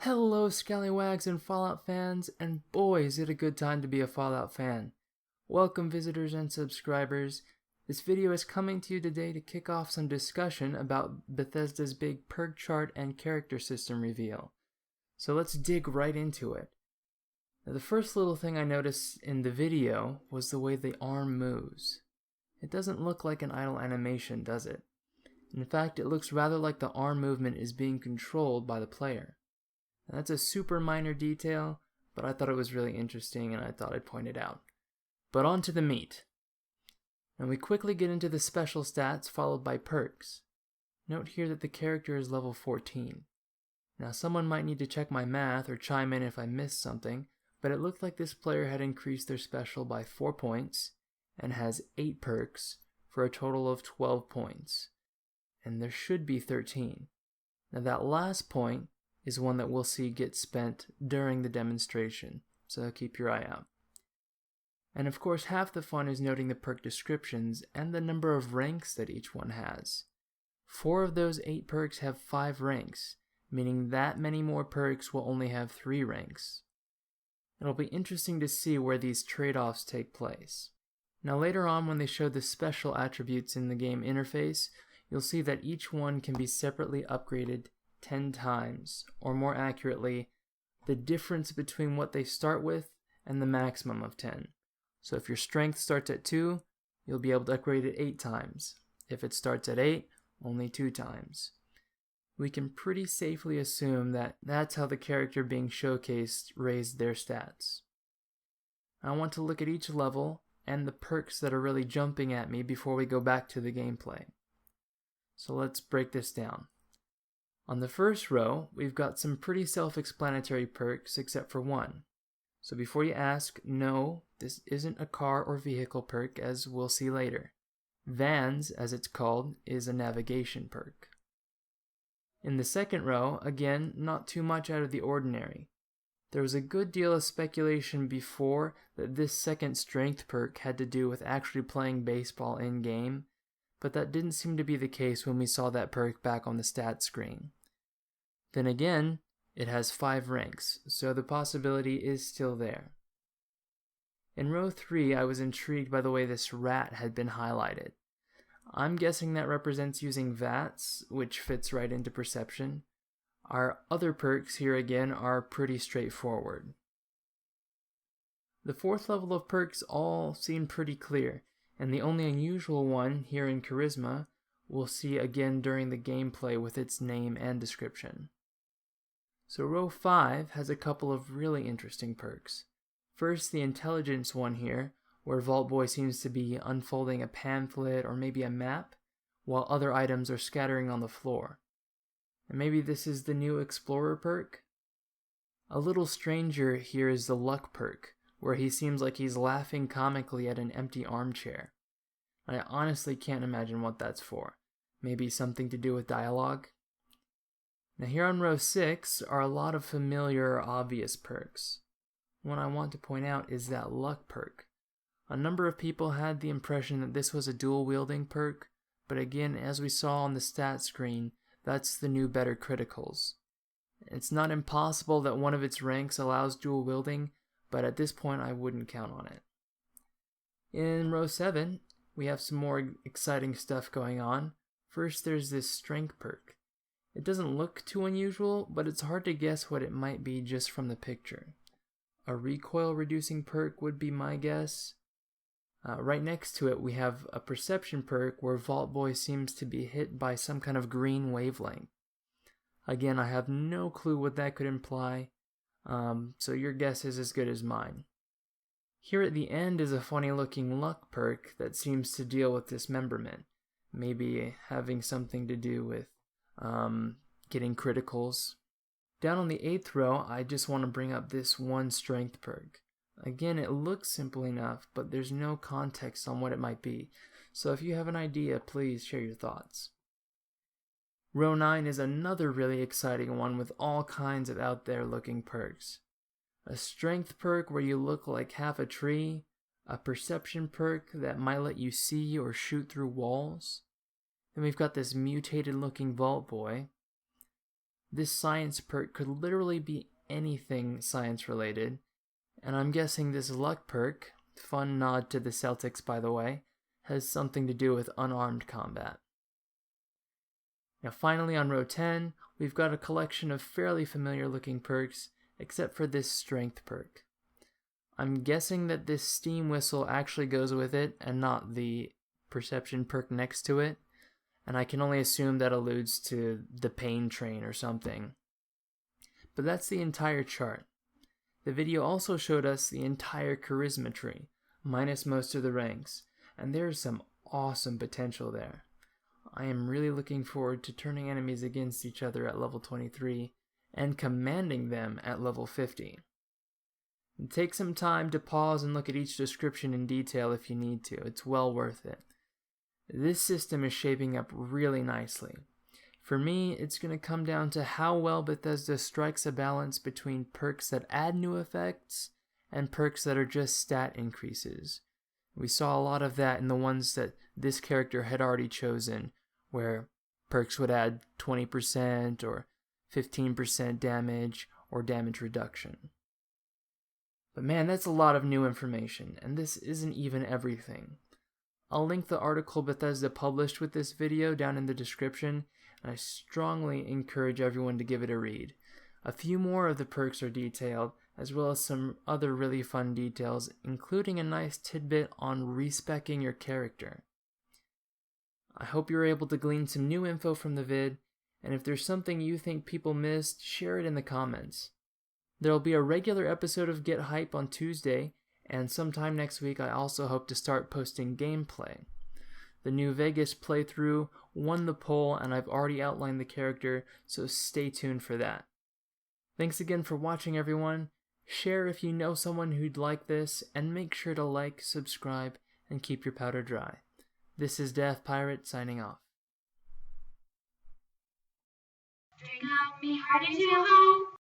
Hello Scallywags and Fallout fans, and boy is it a good time to be a Fallout fan. Welcome visitors and subscribers. This video is coming to you today to kick off some discussion about Bethesda's big perk chart and character system reveal. So let's dig right into it. Now, the first little thing I noticed in the video was the way the arm moves. It doesn't look like an idle animation, does it? In fact, it looks rather like the arm movement is being controlled by the player. Now, that's a super minor detail, but I thought it was really interesting and I thought I'd point it out. But on to the meat. Now we quickly get into the special stats followed by perks. Note here that the character is level 14. Now someone might need to check my math or chime in if I missed something, but it looked like this player had increased their special by 4 points and has 8 perks for a total of 12 points. And there should be 13. Now that last point is one that we'll see get spent during the demonstration, so keep your eye out. And of course, half the fun is noting the perk descriptions and the number of ranks that each one has. 4 of those 8 perks have 5 ranks, meaning that many more perks will only have 3 ranks. It'll be interesting to see where these trade-offs take place. Now later on, when they show the special attributes in the game interface, you'll see that each one can be separately upgraded 10 times, or more accurately, the difference between what they start with and the maximum of 10. So if your strength starts at 2, you'll be able to upgrade it 8 times. If it starts at 8, only 2 times. We can pretty safely assume that that's how the character being showcased raised their stats. I want to look at each level and the perks that are really jumping at me before we go back to the gameplay. So let's break this down. On the first row, we've got some pretty self-explanatory perks except for one. So before you ask, no, this isn't a car or vehicle perk, as we'll see later. Vans, as it's called, is a navigation perk. In the second row, again, not too much out of the ordinary. There was a good deal of speculation before that this second strength perk had to do with actually playing baseball in-game, but that didn't seem to be the case when we saw that perk back on the stats screen. Then again, it has 5 ranks, so the possibility is still there. In row 3, I was intrigued by the way this rat had been highlighted. I'm guessing that represents using VATS, which fits right into perception. Our other perks here again are pretty straightforward. The 4th level of perks all seem pretty clear, and the only unusual one here in Charisma we'll see again during the gameplay with its name and description. So row 5 has a couple of really interesting perks. First, the intelligence one here, where Vault Boy seems to be unfolding a pamphlet or maybe a map, while other items are scattering on the floor. And maybe this is the new Explorer perk? A little stranger here is the Luck perk, where he seems like he's laughing comically at an empty armchair. I honestly can't imagine what that's for. Maybe something to do with dialogue? Now here on row 6 are a lot of familiar or obvious perks. One I want to point out is that Luck perk. A number of people had the impression that this was a dual-wielding perk, but again, as we saw on the stat screen, that's the new better criticals. It's not impossible that one of its ranks allows dual-wielding, but at this point I wouldn't count on it. In row 7, we have some more exciting stuff going on. First, there's this strength perk. It doesn't look too unusual, but it's hard to guess what it might be just from the picture. A recoil reducing perk would be my guess. Right next to it we have a perception perk where Vault Boy seems to be hit by some kind of green wavelength. Again, I have no clue what that could imply, so your guess is as good as mine. Here at the end is a funny looking luck perk that seems to deal with dismemberment, maybe having something to do with getting criticals. Down on the 8th row, I just want to bring up this one strength perk. Again, it looks simple enough, but there's no context on what it might be, so if you have an idea, please share your thoughts. Row 9 is another really exciting one with all kinds of out there looking perks. A strength perk where you look like half a tree, a perception perk that might let you see or shoot through walls. Then we've got this mutated looking Vault Boy. This science perk could literally be anything science related, and I'm guessing this luck perk, fun nod to the Celtics by the way, has something to do with unarmed combat. Now finally on row 10, we've got a collection of fairly familiar looking perks, except for this strength perk. I'm guessing that this steam whistle actually goes with it and not the perception perk next to it, and I can only assume that alludes to the pain train or something. But that's the entire chart. The video also showed us the entire charisma tree, minus most of the ranks, and there's some awesome potential there. I am really looking forward to turning enemies against each other at level 23 and commanding them at level 50. Take some time to pause and look at each description in detail if you need to. It's well worth it. This system is shaping up really nicely. For me, it's going to come down to how well Bethesda strikes a balance between perks that add new effects and perks that are just stat increases. We saw a lot of that in the ones that this character had already chosen, where perks would add 20% or 15% damage or damage reduction. But man, that's a lot of new information, and this isn't even everything. I'll link the article Bethesda published with this video down in the description, and I strongly encourage everyone to give it a read. A few more of the perks are detailed, as well as some other really fun details, including a nice tidbit on respecking your character. I hope you're able to glean some new info from the vid, and if there's something you think people missed, share it in the comments. There will be a regular episode of Get Hype on Tuesday, and sometime next week I also hope to start posting gameplay. The New Vegas playthrough won the poll, and I've already outlined the character, so stay tuned for that. Thanks again for watching, everyone. Share if you know someone who'd like this, and make sure to like, subscribe, and keep your powder dry. This is Death Pirate signing off. String up me heart into a hoe.